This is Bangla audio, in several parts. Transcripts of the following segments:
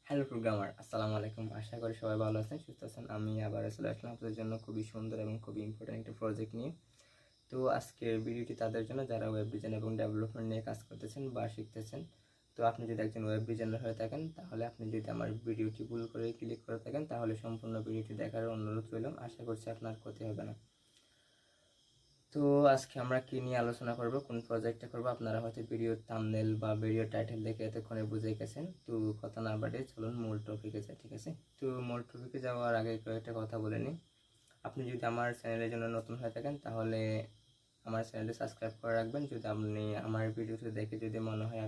হ্যালো প্রোগ্রামার, আসসালামু আলাইকুম। আশা করি সবাই ভালো আছেন, সুস্থ আছেন। আমি আবার চলে আসলাম আপনাদের জন্য খুবই সুন্দর এবং খুবই ইম্পর্টেন্ট একটা প্রজেক্ট নিয়ে। তো আজকের ভিডিওটি তাদের জন্য যারা ওয়েব ডিজাইন এবং ডেভেলপমেন্ট নিয়ে কাজ করতেছেন বা শিখতেছেন। তো আপনি যদি একজন ওয়েব ডিজাইনার হয়ে থাকেন, তাহলে আপনি যদি আমার ভিডিওটি ভুল করে ক্লিক করে থাকেন, তাহলে সম্পূর্ণ ভিডিওটি দেখার অনুরোধ রইল। আশা করছি আপনার ক্ষতি হবে না। তো আজকে আমরা কি নিয়ে আলোচনা করব, কোন প্রজেক্টটা করব, আপনারা হয়তো ভিডিওর থাম্বনেল বা ভিডিও টাইটেল দেখে এতক্ষণে বুঝে গেছেন। তো কথা না বাড়িয়ে চলুন মূল টপিকে যাই, ঠিক আছে? তো মূল টপিকে যাওয়ার আগে কয়েকটা কথা বলে নিই। আপনি যদি আমার চ্যানেলের জন্য নতুন হয়ে থাকেন, তাহলে আমার চ্যানেলটি সাবস্ক্রাইব করে রাখবেন। যদি আপনি আমার ভিডিওটি দেখে যদি মনে হয়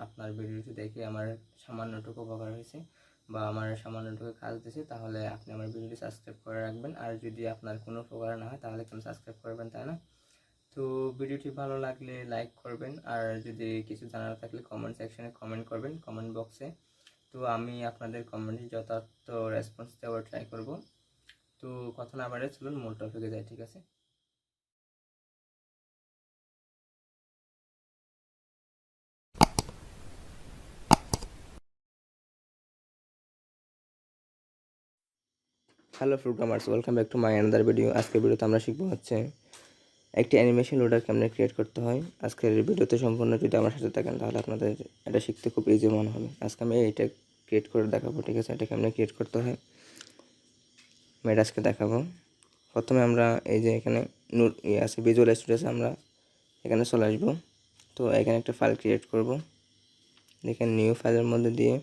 আপনার ভিডিওটি দেখে আমার সামান্যটুকু উপকার হয়েছে বা আমার সামান্যটুকু কাজ দিয়েছে, তাহলে আপনি আমার ভিডিওটি সাবস্ক্রাইব করে রাখবেন। আর যদি আপনার কোনো উপকার না হয়, তাহলে কেন সাবস্ক্রাইব করবেন, তাই না? তো ভিডিওটি ভালো লাগলে লাইক করবেন, আর যদি কিছু জানার থাকলে কমেন্ট সেকশনে কমেন্ট করবেন, কমেন্ট বক্সে। তো আমি আপনাদের কমেন্টে যথার্থ রেসপন্স দেওয়ার ট্রাই করব। তো কথা না বাড়িয়ে চলুন মূল টপিকে যাই, ঠিক আছে? Hello programmers, welcome back to my another video. আজকের ভিডিওতে আমরা শিখবো হচ্ছে একটি অ্যানিমেশন লোডার কেমনে ক্রিয়েট করতে হয়। আজকের ভিডিওতে সম্পূর্ণ যদি আমার সাথে থাকেন, তাহলে আপনাদের এটা শিখতে খুব ইজি মনে হবে। আজকে আমি এইটা ক্রিয়েট করে দেখাবো, ঠিক আছে? এটা কেমনে ক্রিয়েট করতে হয় আমি এটা আজকে দেখাবো। প্রথমে আমরা এই যে এখানে আছে ভিজুয়াল স্টুডিওতে, আমরা এখানে চলে আসবো। তো এখানে একটা ফাইল ক্রিয়েট করব। দেখেন নিউ ফাইলের মধ্যে দিয়ে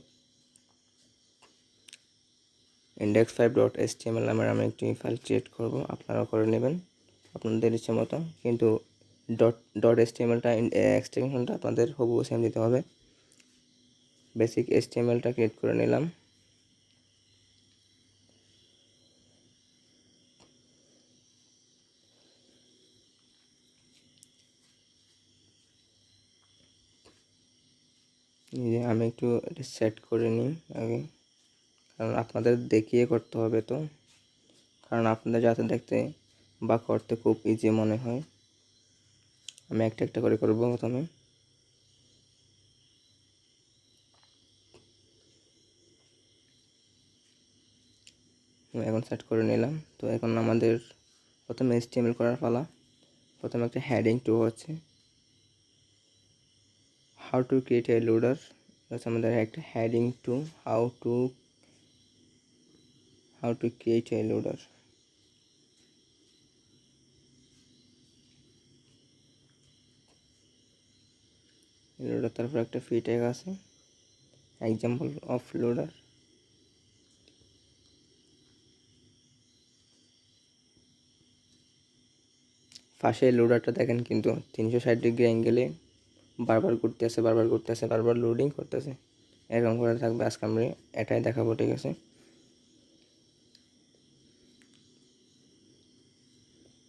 index5.html নামের আমি একটি ফাইল ক্রিয়েট করব। আপনারাও করে নেবেন আপনাদের ইচ্ছে মতো, কিন্তু ডট htmlটা এক্সটেনশনটা আপনাদের হবু সেম দিতে হবে। বেসিক htmlটা ক্রিয়েট করে নিলাম। আমি একটু এটা সেট করে নিই আগে, কারণ আপনাদের দেখিয়ে করতে হবে। তো কারণ আপনাদের যাতে দেখতে বা করতে খুব ইজি মনে হয়, আমি একটা একটা করে করবো প্রথমে। এখন সেট করে নিলাম। তো এখন আমাদের প্রথমে HTML করার পালা। প্রথমে একটা হেডিং টু হচ্ছে how to create a loader. আমাদের একটা heading two how to create a loader. Loader তারপর একটা ফ্রি ট্যাগ আছে, এক্সাম্পল অফ লোডার। পাশে লোডারটা দেখেন কিন্তু 360 ডিগ্রি অ্যাঙ্গেলে বারবার ঘুরতেছে, বারবার লোডিং করতেছে, এরকম করে থাকবে। আজকে আমরা এটাই দেখাবো, ঠিক আছে?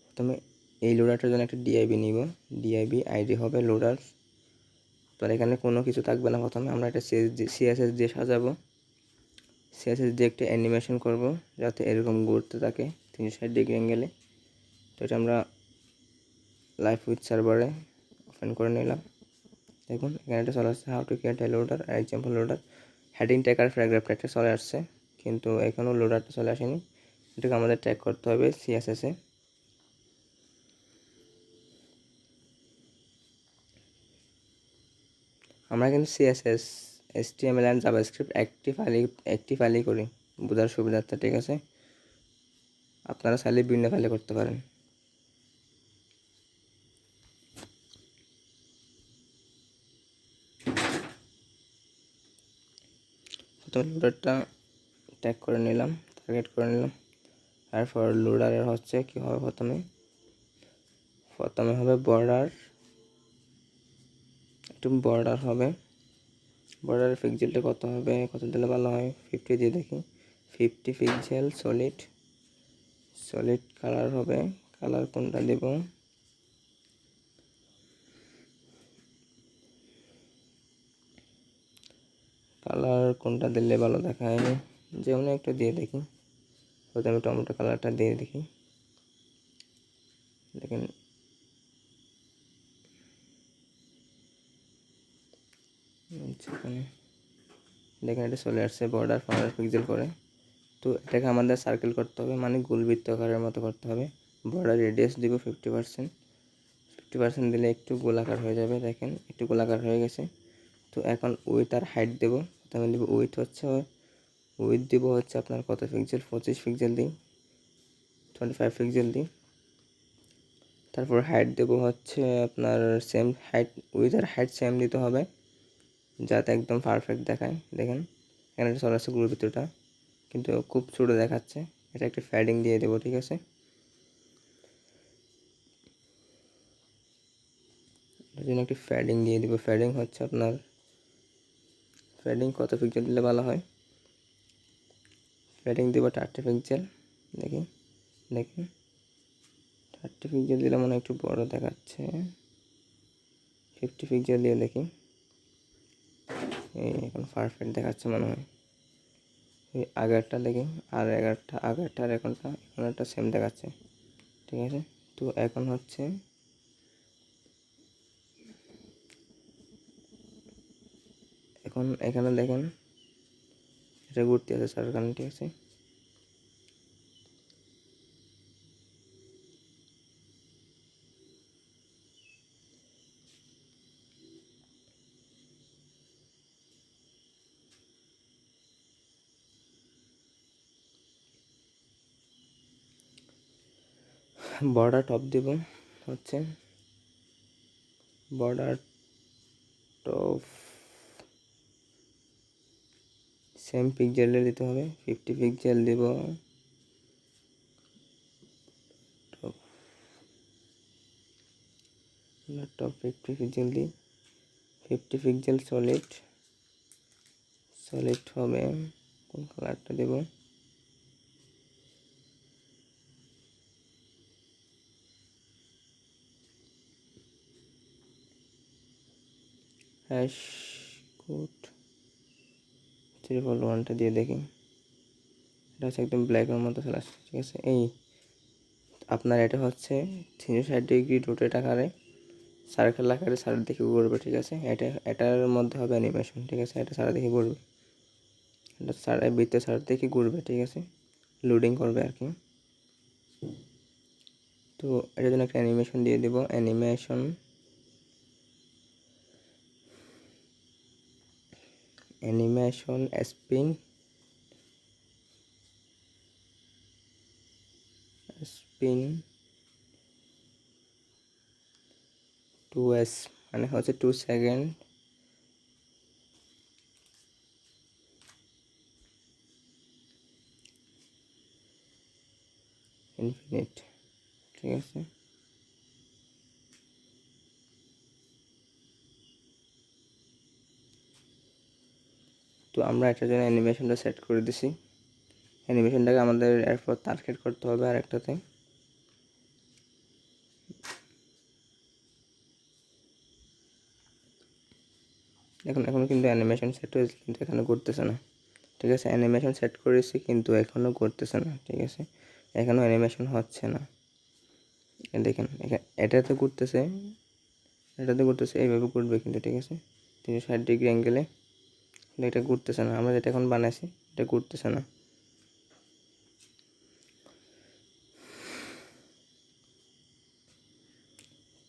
প্রথমে এই লোডারটার জন্য একটা ডিআইবি নিব। ডিআইবি আইডি হবে লোডার। তো এখানে কোনো কিছু থাকবে না। প্রথমে আমরা একটা সিএসএস দিয়ে সাজাবো। সিএসএস দিয়ে একটা অ্যানিমেশন করব যাতে এরকম ঘুরতে থাকে 360 ডিগ্রি অ্যাঙ্গেলে। তো এটা আমরা লাইভ উইথ সার্ভারে ওপেন করে নিলাম। দেখুন এখানে একটা চলে আসছে how to create a loader, example loader. Heading tag আর প্যারাগ্রাফ ট্যাগটা চলে আসছে, কিন্তু এখনও লোডারটা চলে আসেনি। এটাকে আমাদের ট্যাগ করতে হবে সিএসএসে। আমরা কিন্তু সিএসএস, HTML অ্যান্ড জাভাস্ক্রিপ্ট একটি ফাইলই করি বোঝার সুবিধার্থে, ঠিক আছে? আপনারা চাইলে বিভিন্ন ফাইলে করতে পারেন। প্রথমে লোডারটা ট্যাগ করে নিলাম, টার্গেট করে নিলাম। তারপর লোডারের হচ্ছে কি হবে, প্রথমে হবে বর্ডার, একটু বর্ডার হবে। বর্ডারের পিক্সেলটা কত হবে, কত দিলে ভালো হয়? 50 দিয়ে দেখি। 50 পিক্সেল সলিড কালার হবে। কালার কোনটা দেব? কালার কোনটা দিলে ভালো দেখায়? যেমন একটা দিয়ে দেখি। প্রথমে টমেটো কালারটা দিয়ে দেখি। দেখেন এখানে দেখেন এটা চলে আসছে বর্ডার 15 পিক্সেল করে। তো এটাকে আমাদের সার্কেল করতে হবে, মানে গোলবৃত্তাকারের মতো করতে হবে। বর্ডার রেডিয়াস দিব 50%, 50% দিলে একটু গোলাকার হয়ে যাবে। দেখেন একটু গোলাকার হয়ে গেছে। তো এখন উইথ আর হাইট দেবো। তাহলে দেবো উইথ দিব হচ্ছে আপনার কত পিক্সেল, 25 পিক্সেল দিই, 25 পিক্সেল দিই। তারপর হাইট দেবো হচ্ছে আপনার সেম হাইট, উইথ আর হাইট সেম দিতে হবে যাতে একদম পারফেক্ট দেখায়। দেখেন এখানে চলে আসছে গোলবৃত্তটা, কিন্তু খুব ছোটো দেখাচ্ছে। এটা একটু ফ্যাডিং দিয়ে দেবো, ঠিক আছে। এটার জন্য একটি ফ্যাডিং দিয়ে দেবো। ফ্যাডিং হচ্ছে আপনার, ফ্যাডিং কত পিক্সেল দিলে ভালো হয়, ফ্যাডিং দেবো 30 পিক্সেল। দেখেন 30 পিক্সেল দিলে মনে হয় একটু বড় দেখাচ্ছে। 50 পিক্সেল দিয়ে দেখি, এই এখন পারফেক্ট দেখাচ্ছে মনে হয়। এই আগেরটা দেখি, আর আগেরটা আর এখনটা সেম দেখাচ্ছে, ঠিক আছে। তো এখন হচ্ছে এখানে দেখেন এটা ঘুরতে আছে স্যার কারণ, ঠিক আছে। বর্ডার টপ দেব হচ্ছে, বর্ডার টপ সেম পিক্সেলে দিতে হবে, 50 পিক্সেল দেব। টপ 50 পিক্সেল দিই, 50 পিক্সেল সলিড হবে। কোন কালারটা দেব, হ্যাশ কোড 3.1টা দিয়ে দেখি। এটা হচ্ছে একদম ব্ল্যাকের মতো চলে আসছে, ঠিক আছে। এই আপনার এটা হচ্ছে 360 ডিগ্রি রোটেট আকারে, সার্কেল আকারে চারিদিকে ঘুরবে, ঠিক আছে। এটার মধ্যে হবে অ্যানিমেশন, ঠিক আছে। এটা চারিদিকে ঘুরবে, এটা বৃত্তের চারিদিকে ঘুরবে, ঠিক আছে। লোডিং করবে আর কি। তো এটার জন্য একটা অ্যানিমেশন দিয়ে দেবো। অ্যানিমেশন স্পিন 2s, মানে হচ্ছে 2 সেকেন্ড, ইনফিনিট, ঠিক আছে। তো আমরা এটার জন্য অ্যানিমেশনটা সেট করে দিছি। অ্যানিমেশনটাকে আমাদের এরপর টার্গেট করতে হবে আর একটাতে। এখন কিন্তু অ্যানিমেশন সেট হয়েছে, কিন্তু এখানে ঘুরতেছে না, ঠিক আছে। অ্যানিমেশন সেট করেছি কিন্তু এখনও ঘুরতেছে না, ঠিক আছে। এখনও অ্যানিমেশন হচ্ছে না। দেখেন এটাতে ঘুরতেছে, এইভাবে ঘুরবে কিন্তু, ঠিক আছে। 360 ডিগ্রি অ্যাঙ্গেলে, এটা ঘুরতেছে না। আমরা যেটা এখন বানাইছি এটা ঘুরতেছে না।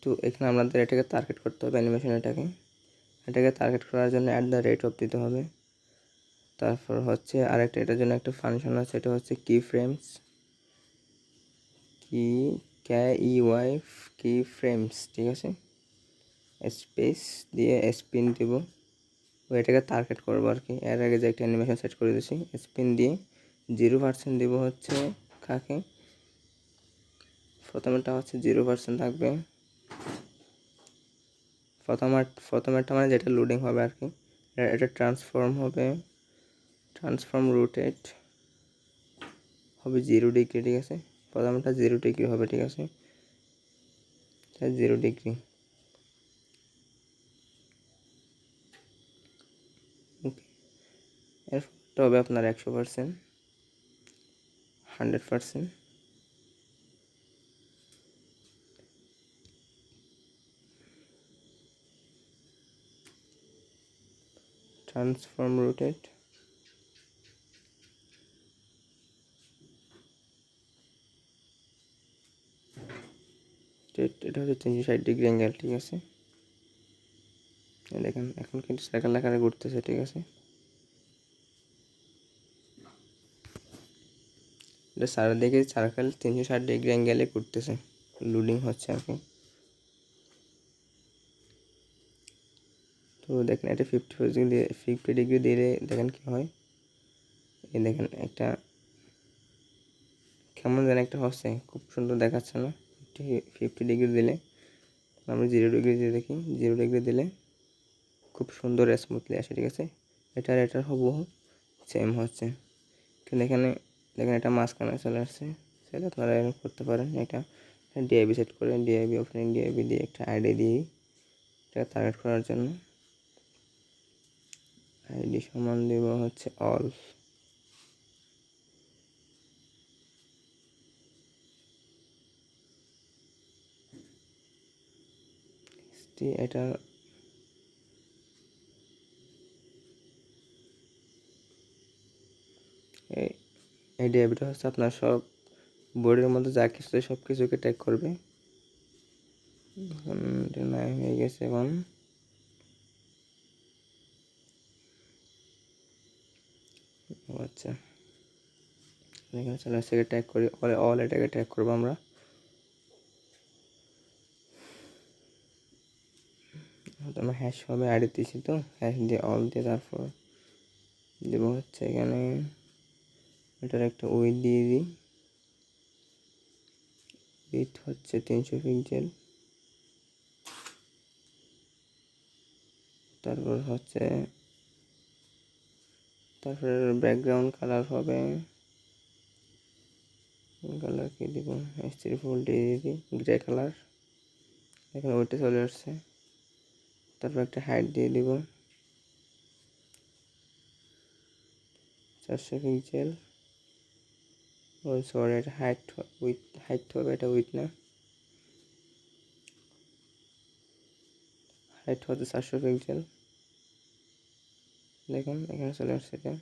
তো এখানে আমাদের এটাকে টার্গেট করতে হবে অ্যানিমেশন, এটাকে টার্গেট করার জন্য @rate of দিতে হবে। তারপর হচ্ছে আরেকটা এটার জন্য একটা ফাংশন আছে, এটা হচ্ছে কি ফ্রেমস, কি ফ্রেমস, ঠিক আছে। স্পেস দিয়ে স্পিন দিব, এটাকে টার্গেট করবো আর কি। এর আগে যে একটা অ্যানিমেশন সেট করে দিয়েছি, স্পিন দিয়ে 0% দিব হচ্ছে কাকে, প্রথমেরটা হচ্ছে 0% থাকবে। প্রথমেরটা মানে যেটা লোডিং হবে আর কি। এটা ট্রান্সফর্ম রোটেট হবে 0 ডিগ্রি, ঠিক আছে। প্রথমটা 0 ডিগ্রি হবে, ঠিক আছে, 0 ডিগ্রি। ওকে, এরপরটা হবে আপনার 100%, 100%, ট্রান্সফর্ম রোটেট এটা হচ্ছে 360 ডিগ্রি অ্যাঙ্গেল, ঠিক আছে। দেখেন এখন কিন্তু সার্কেল আকারে ঘুরতেছে, ঠিক আছে। এটা চারদিকে সার্কেল 360 ডিগ্রি অ্যাঙ্গেলে ঘুরতেছে, লোডিং হচ্ছে আর কি। তো দেখেন এটা 50 ডিগ্রি দিলে দেখেন কি হয়। এই দেখেন একটা কেমন যেন একটা হচ্ছে, খুব সুন্দর দেখাচ্ছে না। 50 ডিগ্রি দিলে আমরা 0 ডিগ্রি দিয়ে দেখি, 0 ডিগ্রি দিলে খুব সুন্দর স্মুথলি আসে, ঠিক আছে। এটার হুবহু সেম হচ্ছে, কিন্তু এখানে দেখেন এটা মাঝখানে চলে আসছে। সেটা আপনারা এরকম করতে পারেন। এটা ডিআইবি সেট করে ডিআইবি ওপেনিং ডিআইবি দিয়ে একটা আইডি দিই এটা টার্গেট করার জন্য। আইডি সমান দেব হচ্ছে অল। এটা এই ডিআইবিটা হচ্ছে আপনার সব বোর্ডের মধ্যে যা কিছু সব কিছুকে ট্যাগ করবে। নাই হয়ে গেছে এখন। আচ্ছা এখানে চলে আসছে, ট্যাগ করি অল, এটাকে ট্যাগ করবো আমরা। আমরা হ্যাশ হবে আইডি দিয়েছি, তো হ্যাশ দিয়ে অল দিয়ে তারপর দেব হচ্ছে এখানে এটার একটা উইথ দিয়ে দিই। উইথ হচ্ছে 300 পিক্সেল। তারপর হচ্ছে তারপরে ব্যাকগ্রাউন্ড কালার হবে, কালার কি দিব, H3 দিয়ে দিই গ্রে কালার। এখানে ওইটা চলে আসছে। তারপর একটা হাইট দিয়ে দিব 400 পিক্সেল। ও সরি, এটা হাইট হবে, এটা উইথ না, হাইট হচ্ছে 400 পিক্সেল। দেখুন এখানে চলে আসছে এটা।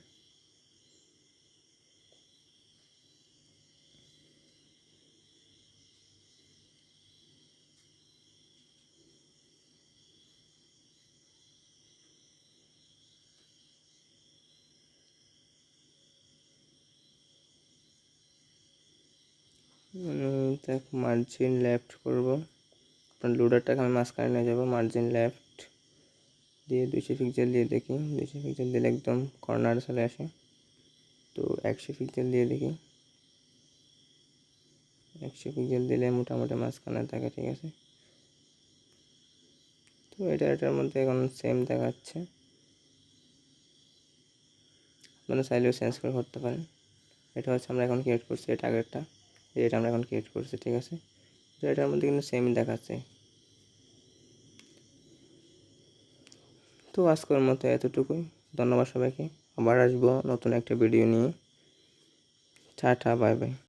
দেখ মার্জিন লেফট করব, আপনার লোডারটাকে আমি মাঝখানে নিয়ে যাবো। মার্জিন লেফট দিয়ে 200 পিক্সেল দিয়ে দেখি, 200 পিক্সেল দিলে একদম কর্নার চলে আসে। তো 100 পিক্সেল দিয়ে দেখি, 100 পিক্সেল দিলে মোটামুটি মাঝখানে থাকে, ঠিক আছে। তো এটার মধ্যে এখন সেম দেখাচ্ছে, আপনারা চাইলেও চেঞ্জ করে করতে পারেন। এটা হচ্ছে আমরা এখন ক্রিয়েট করছি, এটা আগেরটা, এটা আমরা এখন ক্রিয়েট করছি, ঠিক আছে। তো এটার মধ্যে কিন্তু সেমই দেখাচ্ছে। তো আজকের মতো এতটুকুই, ধন্যবাদ সবাইকে। আবার আসবো নতুন একটা ভিডিও নিয়ে। Tata, bye bye.